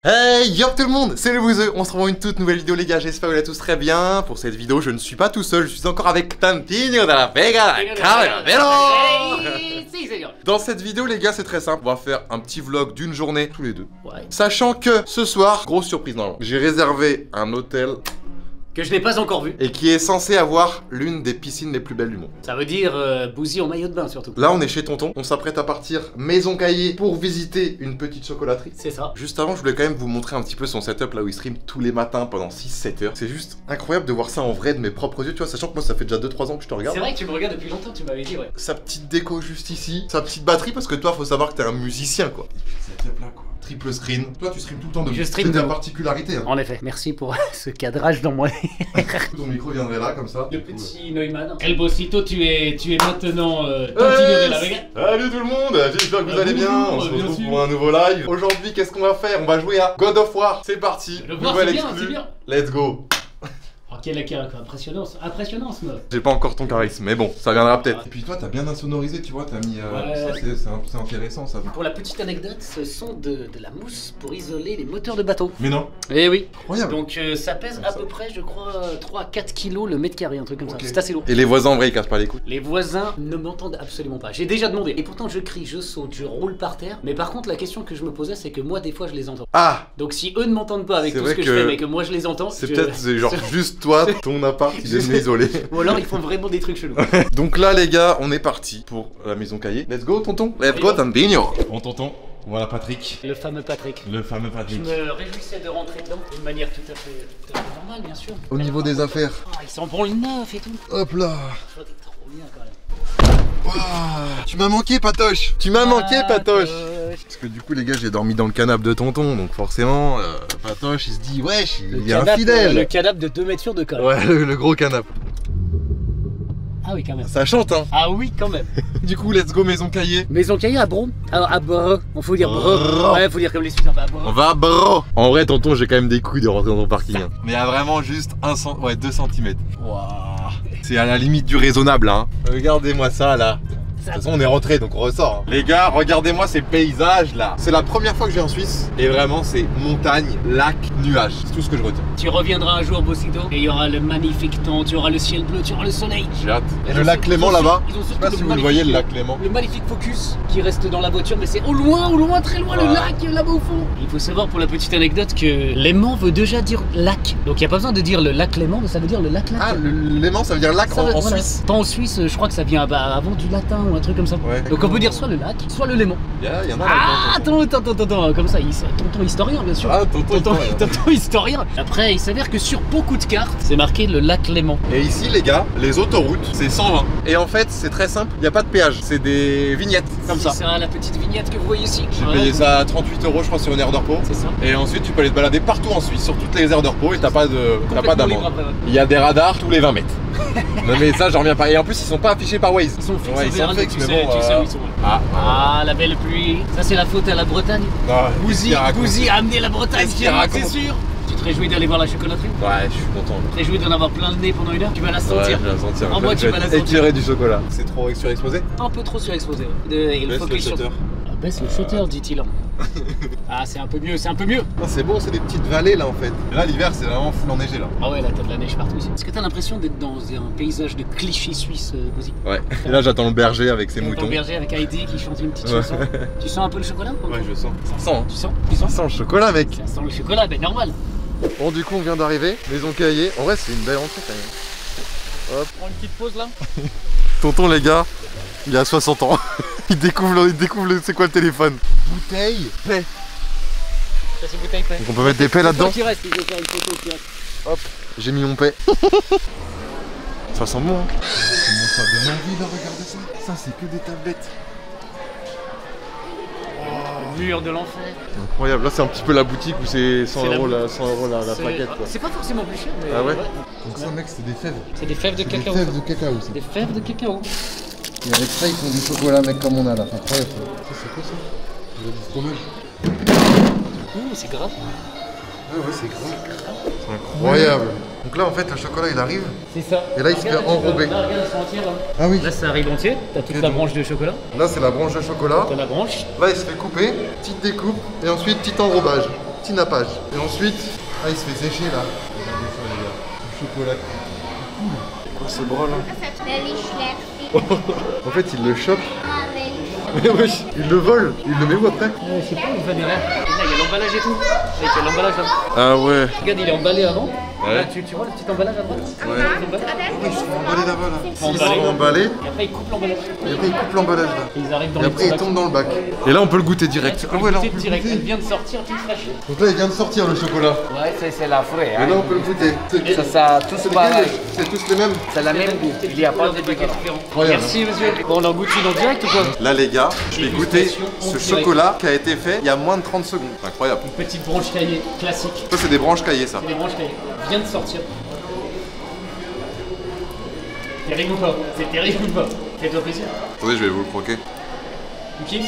Hey yo tout le monde, c'est le Bouzeux, on se retrouve dans une toute nouvelle vidéo les gars, j'espère que vous allez tous très bien. Pour cette vidéo je ne suis pas tout seul, je suis encore avec Tantino de la Vega, la Caravero. Dans cette vidéo les gars c'est très simple, on va faire un petit vlog d'une journée tous les deux. Sachant que ce soir, grosse surprise normalement, j'ai réservé un hôtel que je n'ai pas encore vu. et qui est censé avoir l'une des piscines les plus belles du monde. Ça veut dire Bouzy en maillot de bain surtout. Là on est chez Tonton, on s'apprête à partir Maison Caillé pour visiter une petite chocolaterie. C'est ça. Juste avant je voulais quand même vous montrer un petit peu son setup là où il stream tous les matins pendant 6-7 heures. C'est juste incroyable de voir ça en vrai de mes propres yeux, tu vois, sachant que moi ça fait déjà 2-3 ans que je te regarde. C'est vrai que tu me regardes depuis longtemps, tu m'avais dit ouais. Sa petite déco juste ici, sa petite batterie parce que toi faut savoir que t'es un musicien quoi. Et puis le setup là quoi. Triple screen. Toi tu stream tout le temps de Je stream c'est ta de- particularité hein. En effet, merci pour ce cadrage dans moi. Ton micro viendrait là comme ça. Le petit Neumann. El Bossito, tu es maintenant Tantino de la Vega. Salut tout le monde, j'espère que vous allez bien. On se bien retrouve sûr. pour un nouveau live. Aujourd'hui qu'est-ce qu'on va faire? On va jouer à God of War. C'est parti. God of War, Nouvelle c'est bien, exclue. c'est bien. Let's go. Oh, quelle impressionnance, impressionnance meuf. J'ai pas encore ton charisme, mais bon, ça viendra peut-être. Et puis toi, t'as bien insonorisé, tu vois, t'as mis. Ouais. Ça, c'est intéressant ça. Pour la petite anecdote, ce sont de la mousse pour isoler les moteurs de bateau. Mais non, Eh oui. incroyable. Donc ça pèse à peu près, je crois, 3 à 4 kilos le mètre carré, un truc comme Ok. ça. C'est assez lourd. Et les voisins en vrai, ils cassent pas les couilles. Les voisins ne m'entendent absolument pas. J'ai déjà demandé. Et pourtant, je crie, je saute, je roule par terre. Mais par contre, la question que je me posais, c'est que moi, des fois, je les entends. Ah, Donc si eux ne m'entendent pas avec C'est tout ce vrai que je que fais, mais que moi, je les entends, c'est je- peut-être genre juste toi, ton appart, il est isolé. Ou alors, ils font vraiment des trucs chelous. Donc là, les gars, on est parti pour la maison Caillé. Let's go, tonton. Let's go, Tantino. Bon, tonton, voilà Patrick. Le fameux Patrick. Le fameux Je Patrick. me réjouissais de rentrer dedans d'une manière tout à fait normale, bien sûr. Au niveau des affaires, Ah, ils s'en branlent neuf et tout. hop là. Je crois que t'es trop bien quand même. Ouah, tu m'as manqué, Patoche. Tu m'as manqué, Patoche. Parce que du coup les gars j'ai dormi dans le canapé de tonton donc forcément Patoche il se dit wesh il est Le infidèle. canapé de 2 mètres sur 2 quand même. Ouais le gros canapé. Ah oui quand même. Ça chante hein. Ah oui quand même. Du coup let's go Maison Caillé. Maison Caillé à Bron. Alors à Bron. On faut dire Bron. Bron. Ouais faut dire comme les Suisses, on va à Bron. On va bro. En vrai tonton j'ai quand même des couilles de rentrer dans ton parking hein. Mais il y a vraiment juste 2 cm. Waouh. C'est à la limite du raisonnable hein. Regardez-moi ça là. De toute façon on est rentré donc on ressort hein. Les gars regardez-moi ces paysages là. C'est la première fois que je viens en Suisse. Et vraiment c'est montagne, lac, nuages. C'est tout ce que je retiens. Tu reviendras un jour Bossito et il y aura le magnifique temps, tu auras le ciel bleu, tu auras le soleil. J'ai hâte. Et Ils le ont lac surtout- Clément ils ont là-bas. ils ont Je sais surtout pas si vous le magnifique- voyez le lac Clément. Le magnifique focus qui reste dans la voiture, mais c'est au loin, très loin, le Ouais. lac là-bas au fond. Il faut savoir pour la petite anecdote que Léman veut déjà dire lac. Donc il n'y a pas besoin de dire le lac Léman, mais ça veut dire le lac. Ah le Léman ça veut dire lac Ça en veut- voilà. Suisse. Pas en Suisse, je crois que ça vient avant du latin ou un truc comme ça. Ouais. Donc on peut dire soit le lac, soit le Léman. Il y en a Ah, attends, comme ça, tonton historien bien sûr. Ah tonton. Tonton historien. Après, il s'avère que sur beaucoup de cartes, c'est marqué le lac Léman. Et ici les gars, les autoroutes c'est 120. Et en fait c'est très simple, il n'y a pas de péage. C'est des vignettes comme ça. C'est ça, la petite vignette que vous voyez ici. J'ai Ouais. payé ça à 38 € je crois sur une aire de repos. C'est ça. Et ensuite tu peux aller te balader partout en Suisse, sur toutes les aires de repos et t'as pas Complètement d'amende. libre après, ouais. Il y a des radars tous les 20 mètres. Non mais ça j'en reviens pas. Et en plus ils sont pas affichés par Waze. Ils sont fixes, Ouais, ils sont fixes, tu mais sais, bon, tu sais où ils sont. Ah, Ah, la belle pluie. Ça, c'est la faute à la Bretagne. non, Bouzy a amené la Bretagne, Qu'est-ce qu'il raconte c'est sûr. Tu te réjouis d'aller voir la chocolaterie? Ouais, je suis content. Tu te réjouis d'en avoir plein le nez pendant 1 heure? Tu vas la Ouais, sentir. je vais la sentir. En moi, tu vas la sentir. Éclairer du chocolat. C'est trop surexposé. Un peu trop surexposé. Et le Baisse le focus sur- shutter. Ah, baisse le shutter, dit-il. Ah, c'est un peu mieux, c'est un peu mieux. Non, c'est bon, c'est des petites vallées là en fait. Là l'hiver c'est vraiment full enneigé là. Ah ouais, là, t'as de la neige partout ici. Est-ce que t'as l'impression d'être dans un paysage de clichés suisses, Bouzy? Ouais. Et là j'attends le berger avec ses Ton moutons. berger avec Heidi qui chante une petite Ouais. chanson. Tu sens un peu le chocolat ou pas? Ouais, je sens. Ça sent. Hein. Tu sens? Ça sent le chocolat mec. Ça sent le chocolat, ben normal. Bon du coup on vient d'arriver, Maison Caillé. En vrai c'est une belle entrée quand même. Hop. Prends une petite pause là. Tonton les gars, il a 60 ans. il découvre c'est quoi le téléphone. Bouteille, paix. Ça, c'est bouteille paix. Donc on peut mettre des paix là-dedans. Qui reste, il veut faire une photo qui reste. Hop, j'ai mis mon paix. Ça sent bon hein. Comment ça donne envie de regarder ça. Ça c'est que des tablettes. Le mur de l'enfer. Incroyable, là c'est un petit peu la boutique où c'est 100 C'est la € la, boutique. 100 € la C'est- plaquette quoi. C'est pas forcément plus cher, mais. Ah ouais. Donc ça mec c'est des fèves. C'est des fèves de cacao. de cacao ça. Des fèves de cacao. Et avec ça ils font du chocolat mec comme on a là, c'est incroyable ça. Ça c'est quoi ça? Du fromage. Ouh, c'est grave. Ah ouais c'est grave. C'est incroyable. Donc là en fait le chocolat il arrive. C'est ça. Et là, il se fait enrober. Là, regarde, ils sont entiers là. Ah oui. Là, ça arrive entier. T'as toute Ok, la donc- branche de chocolat. Là c'est la branche de chocolat. T'as la branche. Là il se fait couper, petite découpe et ensuite petit enrobage. petit nappage. Et ensuite, ah, il se fait sécher là. Regardez ça, les gars. Le chocolat. C'est quoi ce bras là? En fait, il le chope. Mais wesh, il le vole. Il le met où après? Je sais pas, il va derrière. Là, il y a l'emballage et tout. Là, il y a l'emballage là. Ah ouais. Regarde, il est emballé avant. Ouais. Là, tu vois le petit emballage à droite? Ouais. Ils sont emballés là-bas là. Ils sont emballés. Et après, ils coupent l'emballage. Et après, ils coupent l'emballage là. Et ils arrivent dans Et les après, ils tombent dans le bac. Et là, on peut le goûter direct. Ah ouais, là, on peut le direct. Il vient de sortir tout fraîche. Donc là, il vient de sortir le chocolat. Ouais, c'est la frais. Et là, on peut le goûter. Ça tous pareil. C'est tous les mêmes. C'est la même goût. Il n'y a pas de paquets différents. Incroyable. Merci monsieur. Bon, on en goûte une en direct ou quoi? Là, les gars, je vais goûter ce chocolat qui a été fait il y a moins de 30 secondes. C'est incroyable. Une petite branche caillée classique. Ça, c'est des branches caillées, ça. C'est des branches caillées. Vient de sortir. Terrible ou pas? C'est terrible ou pas? Fais-toi plaisir. Attendez, je vais vous le croquer. Tu kiffes?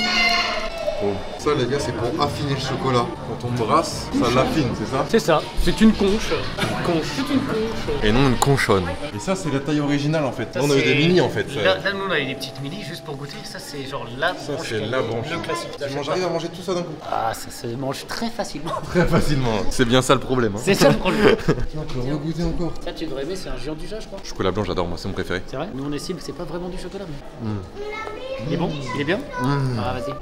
Bon, ça les gars, c'est pour affiner le chocolat. Quand on brasse, ça l'affine, c'est ça? C'est ça, c'est une conche. C'est une conche. Et non une conchonne. Et ça, c'est la taille originale en fait. Là, on a eu des mini en fait. Là, nous, on a eu des petites mini juste pour goûter. Ça, c'est genre la branche. Ça, c'est la branche. Le classique. J'arrive à manger tout ça d'un coup. Ah, ça se mange très facilement. Très facilement. C'est bien ça le problème. Hein. C'est ça le problème. Tiens, on peut regoûter encore. Ça, tu devrais aimer, c'est un géant du jeu, je crois. Chocolat blanc, j'adore, moi, c'est mon préféré. C'est vrai? Nous, on estime que c'est pas vraiment du chocolat. Mais... Il est bon? Il est bien? Ah, vas-y.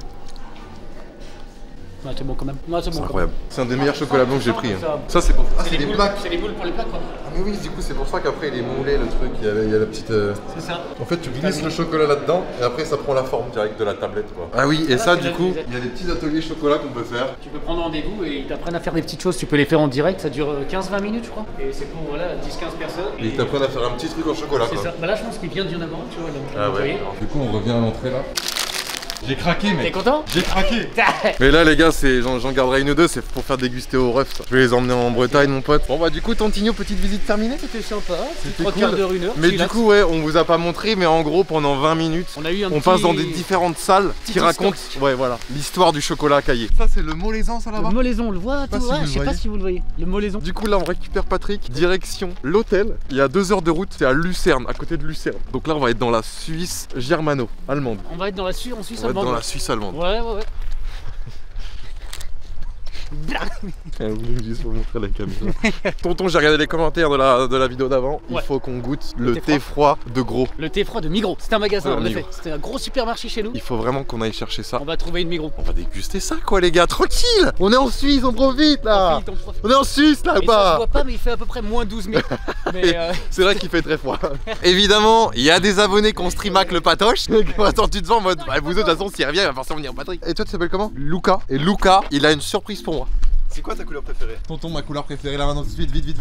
Ouais, c'est bon quand même. Ouais, c'est bon, incroyable. C'est un des meilleurs chocolats blancs que j'ai pris. Hein. Ça, c'est pour. Ah, c'est des boules. plaques. C'est les boules pour les plaques, quoi. Ah, mais oui, du coup, c'est pour ça qu'après il est moulé le truc. Il y a la petite. C'est ça. En fait, tu glisses le chocolat là-dedans et après ça prend la forme direct de la tablette, quoi. Ah oui, et ça, du coup, il y a des petits ateliers chocolat qu'on peut faire. Tu peux prendre rendez-vous et ils t'apprennent à faire des petites choses. Tu peux les faire en direct, ça dure 15-20 minutes, je crois. Et c'est pour voilà, 10-15 personnes. Et ils t'apprennent à faire un petit truc en chocolat, c'est quoi. ça. Bah là, je pense qu'il vient d'y en avoir un, tu vois. Donc, ah ouais. Alors, du coup, on revient à l'entrée là. J'ai craqué, mec. T'es content? J'ai craqué. Mais là, les gars, j'en garderai une ou deux, c'est pour faire déguster aux refs. Je vais les emmener en Bretagne, mon pote. Bon, bah, du coup, Tantigno, petite visite terminée. C'était sympa. C'était 3 quarts d'heure, 1 heure. Mais du coup, ouais, on vous a pas montré, mais en gros, pendant 20 minutes, on passe dans des différentes salles qui racontent, ouais, voilà, l'histoire du chocolat caillé. Ça, c'est le Molaison, ça là-bas? Le Molaison, on le voit, tout. Je sais pas si vous le voyez. Le Molaison. Du coup, là, on récupère Patrick, direction l'hôtel. Il y a 2 heures de route, c'est à Lucerne, à côté de Lucerne. Donc là, on va être dans la Suisse germano-allemande. On va être dans la Suisse allemande. On va être dans la Suisse allemande. Ouais. Elle voulait juste pour montrer la caméra. Tonton, j'ai regardé les commentaires de la vidéo d'avant. Il faut qu'on goûte le thé froid de Gros. Le thé froid de Migros. C'est un magasin, en effet. C'était un gros supermarché chez nous. Il faut vraiment qu'on aille chercher ça. On va trouver une Migros. On va déguster ça, quoi, les gars. Tranquille. On est en Suisse, on profite là. On est en Suisse là-bas. Ça se voit pas, mais il fait à peu près moins 12 000. C'est vrai qu'il fait très froid. Évidemment, il y a des abonnés qui ont streamac le patoche. Attends, tu te vends en mode, bah, vous autres, de toute façon, s'il revient, il va forcément venir Patrick. Et toi, tu t'appelles comment? Luca. Et Luca, il a une surprise pour moi. C'est quoi ta couleur préférée? Tonton, ma couleur préférée là maintenant, vite.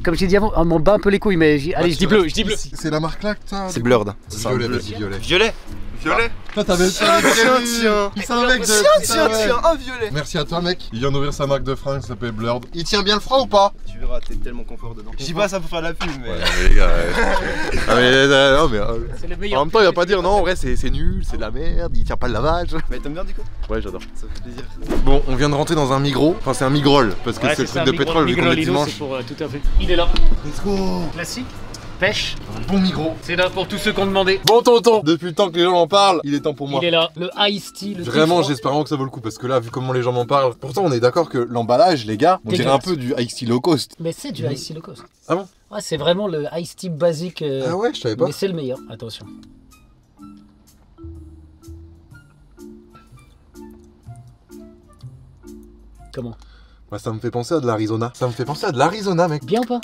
Comme j'ai dit avant, on m'en bat un peu les couilles, mais allez, je dis bleu, C'est la marque là, ça? C'est Blurred. Violet, vas-y, violet. Violet. Toi, t'avais le tiens. C'est un mec de. Tiens, un violet. Merci à toi, mec. Il vient d'ouvrir sa marque de fringues, ça s'appelle Blurred. Il tient bien le froid ou pas? Tu verras, t'es tellement confort dedans. Je dis pas ça pour faire la pub, mais. Ouais, les gars. Ah, mais non, mais. C'est le meilleur. En même temps, il va pas dire non, en vrai, c'est nul, c'est de la merde, il tient pas le lavage. Mais t'aimes bien du coup? Ouais, j'adore. Ça fait plaisir. Bon, on vient de rentrer dans un Migros. Enfin, c'est un Migrol, parce que c'est le truc de pétrole vu qu'on est dimanche. Tout à fait. Il est là. Let's go. Classique. Pêche. Un bon Migros. C'est là pour tous ceux qui ont demandé. Bon tonton, depuis le temps que les gens en parlent, il est temps pour moi. Il est là, le Ice Tea. Vraiment, j'espère vraiment que ça vaut le coup parce que là, vu comment les gens m'en parlent, pourtant on est d'accord que l'emballage, les gars, on dirait un peu du Ice Tea low cost. Mais c'est du Ice Tea low cost. Ah bon? Ouais, c'est vraiment le Ice Tea basique. Ah ouais, je savais pas. Mais c'est le meilleur. Attention. Comment? Bah, ça me fait penser à de l'Arizona. Ça me fait penser à de l'Arizona, mec. Bien ou pas?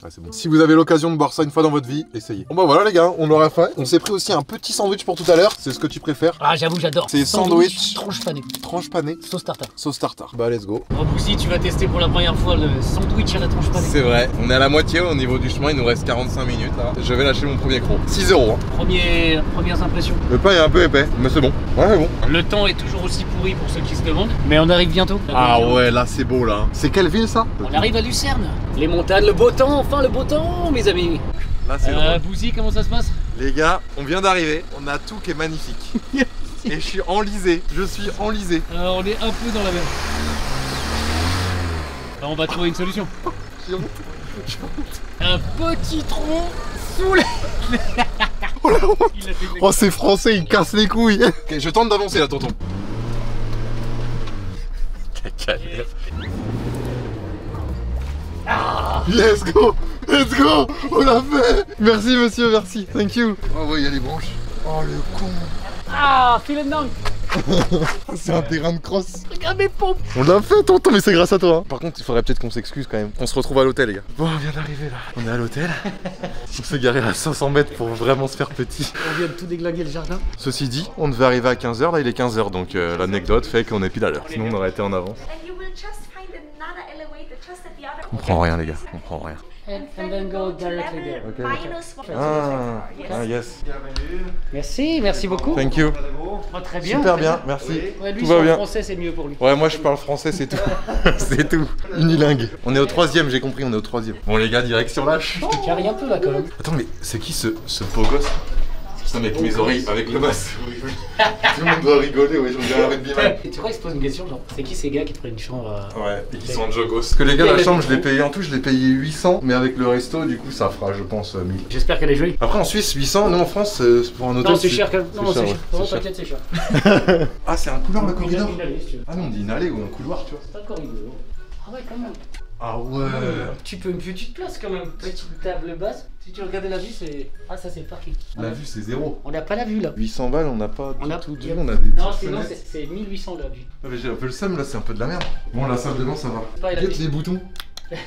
Ouais, c'est bon. Si vous avez l'occasion de boire ça une fois dans votre vie, essayez. Bon bah voilà les gars, on aura faim. On s'est pris aussi un petit sandwich pour tout à l'heure. C'est ce que tu préfères? Ah j'avoue j'adore. C'est sandwich. Tranche panée. Tranche panée. Sauce tartare. Sauce tartare. Bah let's go. Oh Boussy, tu vas tester pour la première fois le sandwich à la tranche panée. C'est vrai. On est à la moitié au niveau du chemin, il nous reste 45 minutes là. Je vais lâcher mon premier croc. 6 €. Hein. Premières impressions. Le pain est un peu épais, mais c'est bon. Ouais, c'est bon. Le temps est toujours aussi pourri pour ceux qui se demandent. Mais on arrive bientôt. Ah ouais, là c'est beau là. C'est quelle ville ça? On arrive à Lucerne. Les montagnes, le beau temps, enfin le beau temps mes amis. Là c'est drôle. Boussy, comment ça se passe? Les gars, on vient d'arriver, on a tout qui est magnifique. Et je suis enlisé, On est un peu dans la merde. Alors, on va trouver une solution. Un petit tronc sous les... Oh c'est français, il casse les couilles. Ok, je tente d'avancer là tonton. galère. Let's go! Let's go! On l'a fait! Merci monsieur, merci. Thank you. Oh ouais, il y a les branches. Oh le con. Ah, vielen Dank. C'est un terrain de cross. Regarde mes pompes. On l'a fait tonton, mais c'est grâce à toi. Hein. Par contre, il faudrait peut-être qu'on s'excuse quand même. On se retrouve à l'hôtel les gars. Bon, on vient d'arriver là. On est à l'hôtel. On s'est garé à 500 mètres pour vraiment se faire petit. On vient de tout déglinguer le jardin. Ceci dit, on devait arriver à 15h, là il est 15h. Donc l'anecdote fait qu'on est pile à l'heure. Sinon on aurait été en avance. On prend rien les gars, on prend rien. And then go directly there. Okay. Ah yes. Merci, merci beaucoup. Thank you. Oh, très bien. Super bien, merci. Ouais, lui, tout va bien. Français, c'est mieux pour lui. Ouais, moi je parle français, c'est tout. C'est tout. Unilingue. On est au 3ème, j'ai compris, on est au 3ème. Bon les gars, direction là. Tu arrives un peu là quand même. Attends, mais c'est qui ce beau gosse? Putain, avec mes oreilles, avec le masque. Tout le monde doit rigoler, ouais, j'en dirais un rugby man. Tu crois, il se pose une question genre, c'est qui ces gars qui prennent une chambre Ouais, et qui sont en jogos. Parce que les gars, la chambre, je l'ai payé en tout, je l'ai payé 800, mais avec le resto, du coup, ça fera, je pense, 1000. J'espère qu'elle est jolie. Après, en Suisse, 800, nous en France, pour un hôtel. Non, c'est cher quand même. Non, c'est cher. Ouais, Non, c'est t'inquiète, c'est cher. Ah, c'est un couloir le corridor? Une allée, si tu veux. Ah non, on dit une allée ou un couloir, tu vois. C'est pas le corridor. Ah ouais, quand même. Ah ouais. Tu peux une petite place quand même. Petite table basse. Si tu regardais la vue, c'est. Ah, ça c'est le parking. La vue, c'est zéro. On n'a pas la vue là. 800 balles, on n'a pas On a tout. tout. On a des Non, petites sinon fenêtres. c'est 1800 la vue. Ah, mais j'ai un peu le seum là, c'est un peu de la merde. Bon, la salle de bain, ça va. Pas, il a Guette des- les boutons.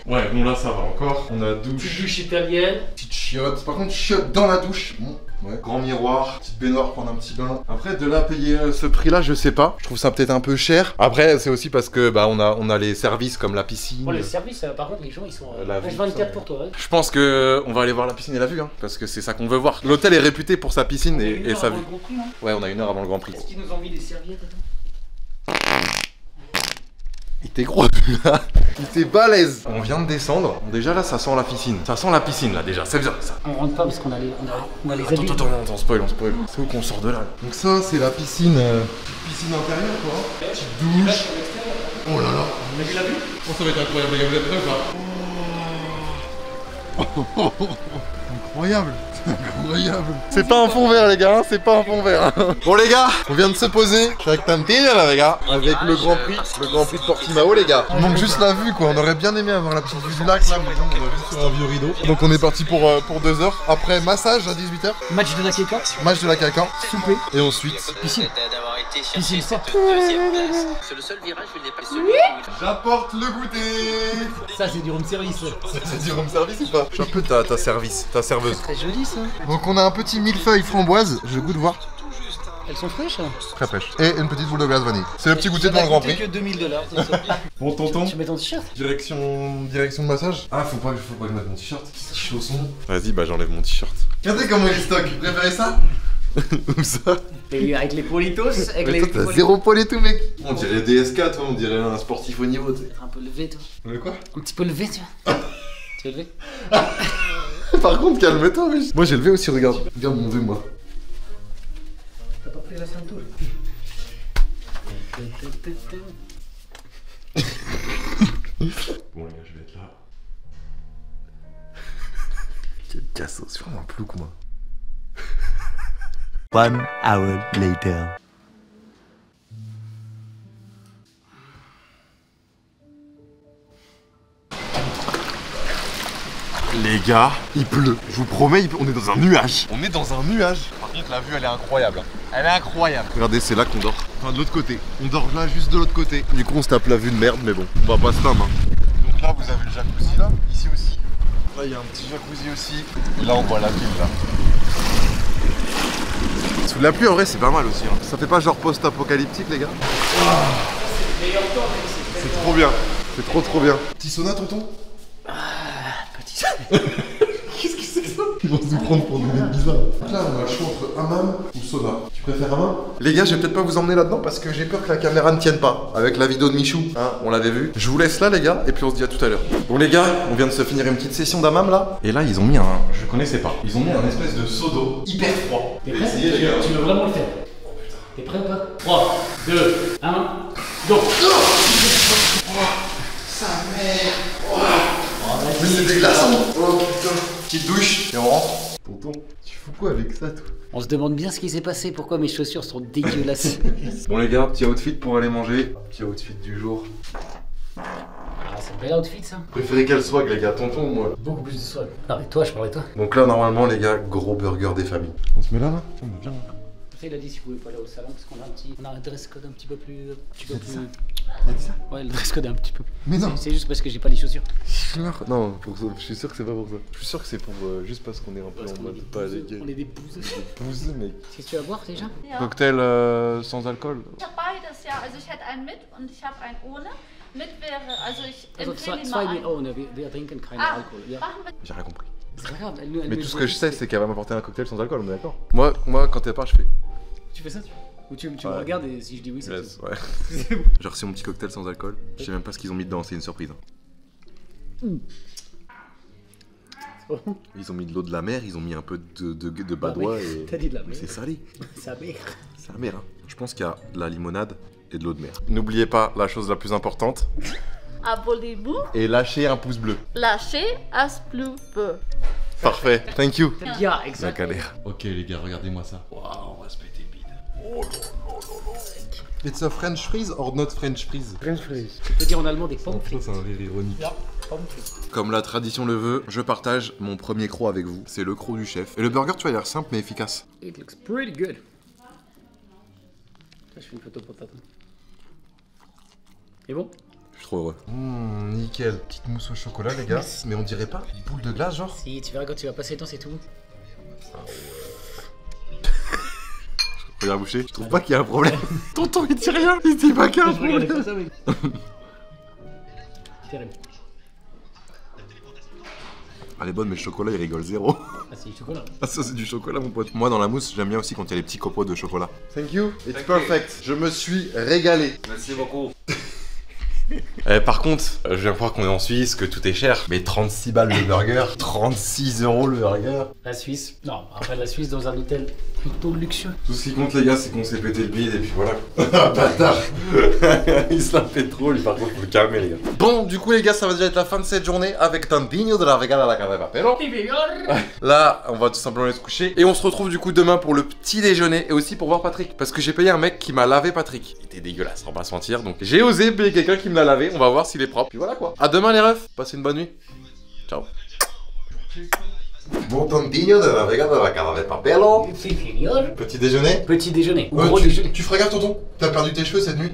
Ouais, bon là ça va encore. On a Petite douche, douche italienne. petite chiotte. Par contre, chiotte dans la douche. Bon, ouais. Grand miroir, petite baignoire, prendre un petit bain. Après, de là payer ce prix-là, je sais pas. Je trouve ça peut-être un peu cher. Après, c'est aussi parce que bah on a les services comme la piscine. Bon, les services, par contre, les gens ils sont La vue, H24 ça, pour toi. Ouais. Je pense que on va aller voir la piscine et la vue, hein, parce que c'est ça qu'on veut voir. L'hôtel est réputé pour sa piscine et sa vue. Ouais, on a 1 heure avant le Grand Prix. Est-ce qu'ils nous ont mis des serviettes attends. Il était gros là. Il était balèze. On vient de descendre. Bon, déjà là, ça sent la piscine. Ça sent la piscine là déjà. C'est bien ça. On rentre pas parce qu'on a les, on a les habits. Attends, on spoil. C'est où qu'on sort de là? Donc ça, c'est la piscine. Piscine intérieure quoi. Petite douche. Oh là là. On a vu la vue. Oh, ça va être incroyable. Vous êtes prêts ou pas? Incroyable. Incroyable. C'est pas un fond vert les gars, c'est pas un fond vert. Bon les gars, on vient de se poser. Je suis avec Tantilla là les gars, avec le Grand Prix de Portimao les gars. Il manque juste la vue quoi, on aurait bien aimé avoir la petite vue du lac là, mais bon, on a vu sur un vieux rideau. Donc on est parti pour 2 heures. Après massage à 18h, Match de la Keka. match de la caca, Souper. et ensuite Piscine. Piscine sport. C'est le seul virage où il n'est pas celui où j'apporte le goûter. Ça c'est du room service. C'est du room service ou pas? Je suis un peu ta service, ta serveuse. Très joli ça. Donc on a un petit millefeuille framboise, je goûte voir. Elles sont fraîches. Très fraîche. Et une petite boule de glace vanille. C'est le petit goûter devant le Grand Prix. Que $2000. Bon tonton. Tu mets ton t-shirt. Direction de massage. Ah faut pas que je mette mon t-shirt. Petit chausson. Vas-y bah j'enlève mon t-shirt. Regardez comment il stock. Vous préférez ça? Ou ça? Et avec les politos. Avec Mais les toi t'as zéro poil et tout mec. On dirait DSK toi, on dirait un sportif au niveau tu sais. Un peu levé toi. Le quoi? Un petit peu levé tu vois. Tu es levé? Par contre calme-toi wesh. Moi j'ai levé aussi regarde. Regarde mon vœu moi. T'as pas pris la ceinture. Bon les gars je vais être là. Quel cassos, c'est vraiment un plouc moi. 1 hour later. Les gars, il pleut. Je vous promets, on est dans un nuage. On est dans un nuage. Par contre, la vue, elle est incroyable. Elle est incroyable. Regardez, c'est là qu'on dort. Enfin, de l'autre côté. On dort là, juste de l'autre côté. Du coup, on se tape la vue de merde, mais bon, on va pas se plaindre. Donc là, vous avez le jacuzzi là, ici aussi. Là, il y a un petit jacuzzi aussi. Et là, on voit la ville là. Sous la pluie, en vrai, c'est pas mal aussi. Hein. Ça fait pas genre post-apocalyptique, les gars? C'est trop bien. C'est trop bien. Petit sauna, tonton? Qu'est-ce que c'est ça? Ils vont se prendre pour des mecs bizarres. Là, on a le choix entre hammam ou sauna. Tu préfères hammam? Les gars, je vais peut-être pas vous emmener là-dedans parce que j'ai peur que la caméra ne tienne pas. Avec la vidéo de Michou, hein, on l'avait vu. Je vous laisse là, les gars, et puis on se dit à tout à l'heure. Bon, les gars, on vient de se finir une petite session d'hammam là. Et là, ils ont mis un. Je connaissais pas. Ils ont mis un espèce de seau d'eau hyper froid. T'es prêt? Tu veux vraiment le faire? T'es prêt ou pas? 3, 2, 1, go! Sa mère! Mais c'est des glaçons! Oh putain! Petite douche et on rentre. Tonton, tu fous quoi avec ça, toi? On se demande bien ce qui s'est passé, pourquoi mes chaussures sont dégueulasses. Bon les gars, petit outfit pour aller manger. Petit outfit du jour. Ah, c'est un bel outfit ça. Préférez quelle swag les gars, tonton ou moi? Beaucoup plus de swag. Non mais toi, je parlais de toi. Donc là normalement les gars, gros burger des familles. On se met là? On est bien. Il a dit si vous pouvez pas aller au salon parce qu'on a un dress code un petit peu plus. Il a dit ça? Ouais, le dress code est un petit peu. Mais non. C'est juste parce que j'ai pas les chaussures. Non, pour ça, je suis sûr que c'est pas pour ça. Je suis sûr que c'est pour juste parce qu'on est un peu en mode pas les gars. On est des bouseux. Bouseux mec. Qu'est-ce que tu vas boire déjà? Ja. Cocktail sans alcool. Ich habe beides, ja. Also ich hätte einen mit und ich habe einen ohne. Mit wäre, also ich Also empfehle zwei Ihnen mit mal einen. ohne, wir trinken keinen Ah, Alkohol. Ja. machen wir. J'ai rien compris. C'est pas grave, Mais tout ce que je sais c'est qu'elle va m'apporter un cocktail sans alcool, on est d'accord? Moi quand elle part je fais. Tu fais ça tu? Ou tu me Ouais. regardes et si je dis oui c'est Yes, tout. ouais. J'ai reçu mon petit cocktail sans alcool. Je sais même pas ce qu'ils ont mis dedans, c'est une surprise. Oh. Ils ont mis de l'eau de la mer, ils ont mis un peu de badois et. T'as dit de la merde. C'est salé. Sa mère. C'est la mer. Hein. Je pense qu'il y a de la limonade et de l'eau de mer. N'oubliez pas la chose la plus importante. Abonnez-vous, Et lâchez un pouce bleu. lâchez un bleu. Parfait. Thank you. Ja, La exact. galère. Ok les gars, regardez-moi ça. Waouh, on va se péter le bide. Oh là là là là. It's a French freeze or not French freeze? French fries. Tu peux dire en allemand des pommes frites. c'est un rire ironique. Ja, pommes frites. Comme la tradition le veut, je partage mon premier croc avec vous. C'est le croc du chef. Et le burger, tu vois, il a l'air simple mais efficace. It looks pretty good. Je fais une photo pour t'attendre. Et bon? Je suis trop heureux. Nickel. Petite mousse au chocolat, les gars. Mais on dirait pas une boule de glace, genre? Si, tu verras quand tu vas passer dedans, c'est tout. Regarde boucher. Je trouve pas qu'il y a un problème. Tonton, il dit rien. Il dit pas qu'il y a un Regardez problème. pas ça, mec. Terrible. Elle est bonne, mais le chocolat, il rigole zéro. Ah, c'est du chocolat. Ah, ça, c'est du chocolat, mon pote. Moi, dans la mousse, j'aime bien aussi quand il y a les petits copeaux de chocolat. Thank you. It's perfect. Je me suis régalé. Merci beaucoup. Par contre, je viens de croire qu'on est en Suisse, que tout est cher. Mais 36 balles le burger, 36 € le burger. La Suisse. Non, après la Suisse dans un hôtel plutôt luxueux. Tout ce qui compte, les gars, c'est qu'on s'est pété le bide et puis voilà. Bâtard. Il se la fait trop, lui, par contre, faut le calmer, les gars. Bon, du coup, les gars, ça va déjà être la fin de cette journée avec Tantino de la Vegana à la Casa de Papero. Là, on va tout simplement aller se coucher. Et on se retrouve du coup demain pour le petit déjeuner et aussi pour voir Patrick. Parce que j'ai payé un mec qui m'a lavé Patrick. Il était dégueulasse, on va pas se mentir. Donc j'ai osé payer quelqu'un qui me l'a lavé. On va voir s'il est propre. Puis voilà quoi. À demain les refs. Passez une bonne nuit. Ciao. Bon Tantino de la Vegana de la Casa de Papero. Petit déjeuner. Petit déjeuner. Ou gros déjeuner. Tu feras gaffe tonton. T'as perdu tes cheveux cette nuit.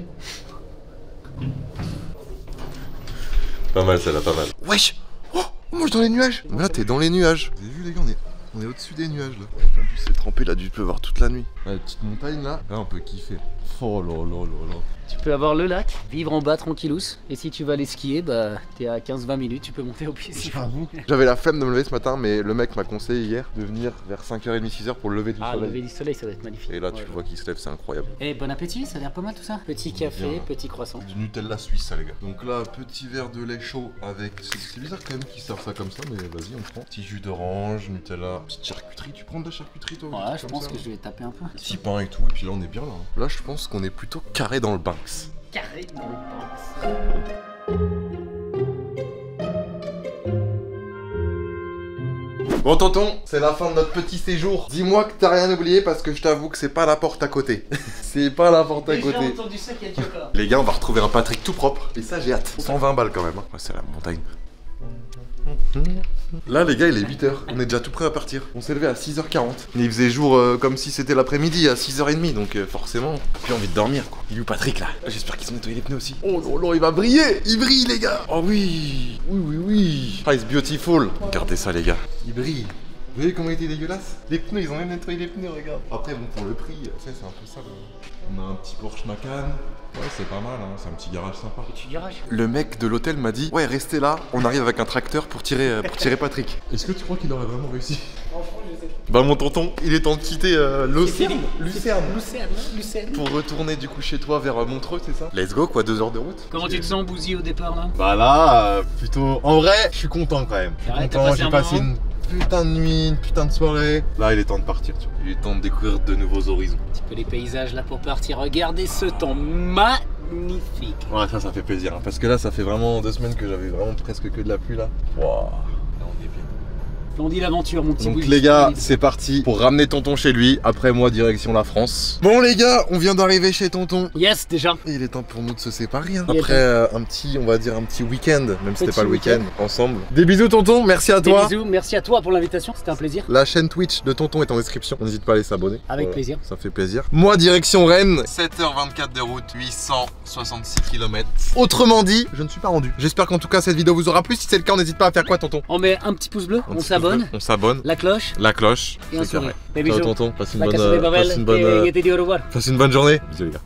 Pas mal celle-là, pas mal. Wesh. Oh, on mange dans les nuages. Là t'es dans les nuages. Vous avez vu les gars, on est au-dessus des nuages là. En plus c'est trempé, il a dû pleuvoir toute la nuit. La petite montagne là, là on peut kiffer. Oh là là là là. Tu peux avoir le lac, vivre en bas tranquillous. Et si tu vas aller skier, bah t'es à 15-20 minutes, tu peux monter au pied. J'avais la flemme de me lever ce matin, mais le mec m'a conseillé hier de venir vers 5h30, 6h pour le lever du Ah, le soleil. lever du soleil, ça va être magnifique. Et là tu Ouais. vois qu'il se lève, c'est incroyable. Et bon appétit, ça a l'air pas mal tout ça. Petit café, Bien. petit croissant. Du Nutella suisse ça les gars. Donc là, petit verre de lait chaud avec... C'est bizarre quand même qu'ils servent ça comme ça, mais vas-y on prend. Petit jus d'orange, Nutella, petite charcuterie. Tu prends de la charcuterie toi? Ouais, je pense que je vais taper un peu. Petit pain et tout, et puis là on est bien là. Là je pense qu'on est plutôt carré dans le Banks. Carré dans le Bon tonton, c'est la fin de notre petit séjour. Dis-moi que t'as rien oublié parce que je t'avoue que c'est pas la porte à côté. C'est pas la porte à côté. entendu ça qu'il y a du chocolat. Les gars, on va retrouver un Patrick tout propre. Et ça, j'ai hâte. 120 balles quand même. Hein. Ouais, c'est la montagne. Là, les gars, il est 8h. On est déjà tout prêt à partir. On s'est levé à 6h40. Mais il faisait jour comme si c'était l'après-midi à 6h30. Donc, forcément, plus envie de dormir, quoi. Il est où Patrick là? J'espère qu'ils ont nettoyé les pneus aussi. Oh non, non, il va briller. Il brille, les gars. Oh oui. Oui, oui, oui. Ah, it's beautiful. Regardez ça, les gars. Il brille. Vous voyez comment il était dégueulasse? Les pneus, ils ont même nettoyé les pneus, regarde. Après, bon, pour le prix, tu sais, c'est un peu ça. On a un petit Porsche Macan. Ouais, c'est pas mal, hein. C'est un petit garage sympa. Petit garage. Le mec de l'hôtel m'a dit, ouais, restez là, on arrive avec un tracteur pour tirer Patrick. Est-ce que tu crois qu'il aurait vraiment réussi? Franchement, je sais. Bah mon tonton, il est temps de quitter Lucerne. Lucerne. Pour retourner du coup chez toi vers Montreux, c'est ça? Let's go quoi, 2 heures de route. Comment tu te sens, Bouzy, au départ là? Bah là, plutôt. En vrai, je suis content quand même. Je suis Ouais, t'as content, passé j'ai un passé moment une putain de nuit, une putain de soirée. Là, il est temps de partir, tu vois. Il est temps de découvrir de nouveaux horizons. Un petit peu les paysages là pour partir. Regardez ce temps magnifique. Ouais, ça fait plaisir. Hein, parce que là, ça fait vraiment 2 semaines que j'avais vraiment presque que de la pluie là. Waouh. Là, on est bien. On dit l'aventure, mon petit. Donc Louis. les gars, c'est parti pour ramener tonton chez lui. Après moi, direction la France. Bon les gars, on vient d'arriver chez tonton. Yes, déjà. Et il est temps pour nous de se séparer. Hein. Il est Après un petit, on va dire un petit week-end, même si c'était Petit pas le week-end, week-end. ensemble. Des bisous tonton, merci à Des toi. bisous, merci à toi pour l'invitation, c'était un plaisir. La chaîne Twitch de tonton est en description. N'hésite pas à aller s'abonner. Avec plaisir. Ça fait plaisir. Moi, direction Rennes. 7h24 de route, 866 km. Autrement dit, je ne suis pas rendu. J'espère qu'en tout cas cette vidéo vous aura plu. Si c'est le cas, on n'hésite pas à faire quoi tonton? On met un petit pouce bleu, on s'abonne, On s'abonne. la cloche La cloche. et un C'est carré. sourire. Des Ciao bisous. tonton, passe une La bonne, Casa de Babel, passe une bonne, et te dis au revoir. passe une bonne journée. Bisous les gars.